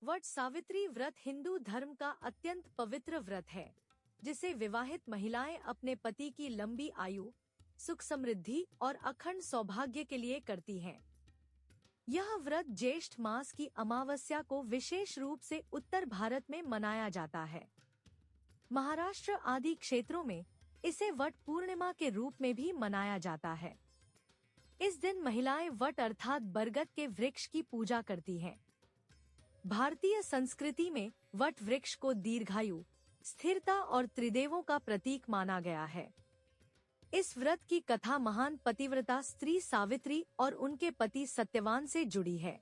वट सावित्री व्रत हिंदू धर्म का अत्यंत पवित्र व्रत है, जिसे विवाहित महिलाएं अपने पति की लंबी आयु, सुख समृद्धि और अखंड सौभाग्य के लिए करती हैं। यह व्रत ज्येष्ठ मास की अमावस्या को विशेष रूप से उत्तर भारत में मनाया जाता है। महाराष्ट्र आदि क्षेत्रों में इसे वट पूर्णिमा के रूप में भी मनाया जाता है। इस दिन महिलाएं वट अर्थात बरगद के वृक्ष की पूजा करती हैं। भारतीय संस्कृति में वट वृक्ष को दीर्घायु, स्थिरता और त्रिदेवों का प्रतीक माना गया है। इस व्रत की कथा महान पतिव्रता स्त्री सावित्री और उनके पति सत्यवान से जुड़ी है।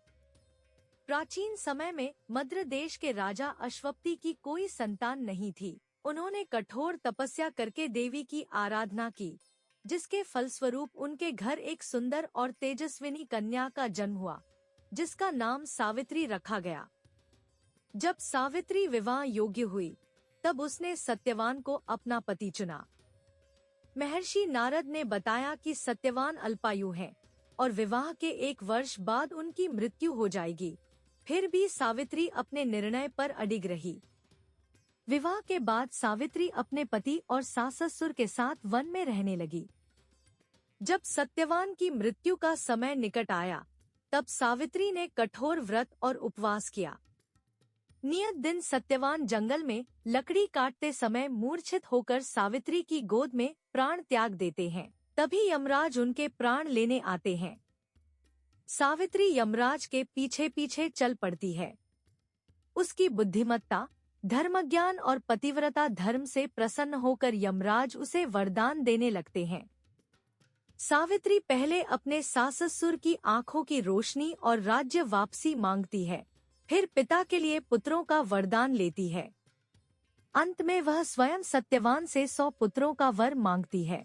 प्राचीन समय में मद्र देश के राजा अश्वपति की कोई संतान नहीं थी। उन्होंने कठोर तपस्या करके देवी की आराधना की, जिसके फलस्वरूप उनके घर एक सुंदर और तेजस्विनी कन्या का जन्म हुआ, जिसका नाम सावित्री रखा गया। जब सावित्री विवाह योग्य हुई, तब उसने सत्यवान को अपना पति चुना। महर्षि नारद ने बताया कि सत्यवान अल्पायु हैं और विवाह के 1 वर्ष बाद उनकी मृत्यु हो जाएगी। फिर भी सावित्री अपने निर्णय पर अडिग रही। विवाह के बाद सावित्री अपने पति और सास ससुर के साथ वन में रहने लगी। जब सत्यवान की मृत्यु का समय निकट आया, तब सावित्री ने कठोर व्रत और उपवास किया। नियत दिन सत्यवान जंगल में लकड़ी काटते समय मूर्छित होकर सावित्री की गोद में प्राण त्याग देते हैं। तभी यमराज उनके प्राण लेने आते हैं। सावित्री यमराज के पीछे पीछे चल पड़ती है। उसकी बुद्धिमत्ता, धर्मज्ञान और पतिव्रता धर्म से प्रसन्न होकर यमराज उसे वरदान देने लगते हैं। सावित्री पहले अपने सास ससुर की आंखों की रोशनी और राज्य वापसी मांगती है, फिर पिता के लिए पुत्रों का वरदान लेती है। अंत में वह स्वयं सत्यवान से 100 पुत्रों का वर मांगती है।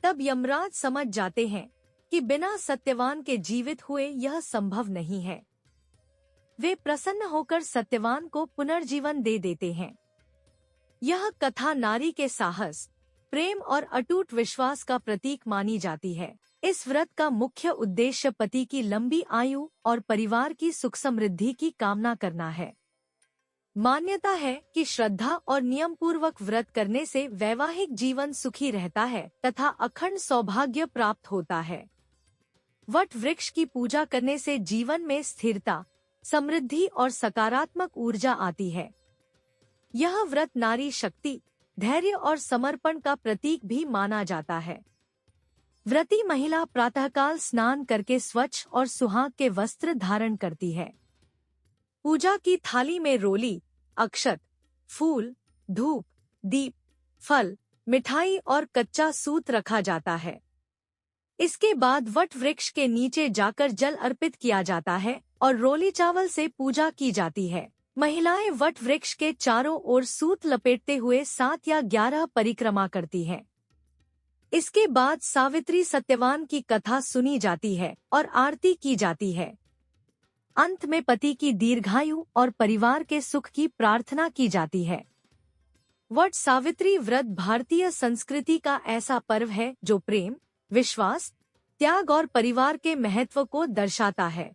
तब यमराज समझ जाते हैं कि बिना सत्यवान के जीवित हुए यह संभव नहीं है। वे प्रसन्न होकर सत्यवान को पुनर्जीवन दे देते हैं। यह कथा नारी के साहस, प्रेम और अटूट विश्वास का प्रतीक मानी जाती है। इस व्रत का मुख्य उद्देश्य पति की लंबी आयु और परिवार की सुख समृद्धि की कामना करना है। मान्यता है कि श्रद्धा और नियम पूर्वक व्रत करने से वैवाहिक जीवन सुखी रहता है तथा अखंड सौभाग्य प्राप्त होता है। वट वृक्ष की पूजा करने से जीवन में स्थिरता, समृद्धि और सकारात्मक ऊर्जा आती है। यह व्रत नारी शक्ति, धैर्य और समर्पण का प्रतीक भी माना जाता है। व्रती महिला प्रातःकाल स्नान करके स्वच्छ और सुहाग के वस्त्र धारण करती है। पूजा की थाली में रोली, अक्षत, फूल, धूप, दीप, फल, मिठाई और कच्चा सूत रखा जाता है। इसके बाद वट वृक्ष के नीचे जाकर जल अर्पित किया जाता है और रोली चावल से पूजा की जाती है। महिलाएं वट वृक्ष के चारों ओर सूत लपेटते हुए 7 या 11 परिक्रमा करती हैं। इसके बाद सावित्री सत्यवान की कथा सुनी जाती है और आरती की जाती है। अंत में पति की दीर्घायु और परिवार के सुख की प्रार्थना की जाती है। वट सावित्री व्रत भारतीय संस्कृति का ऐसा पर्व है जो प्रेम, विश्वास, त्याग और परिवार के महत्व को दर्शाता है।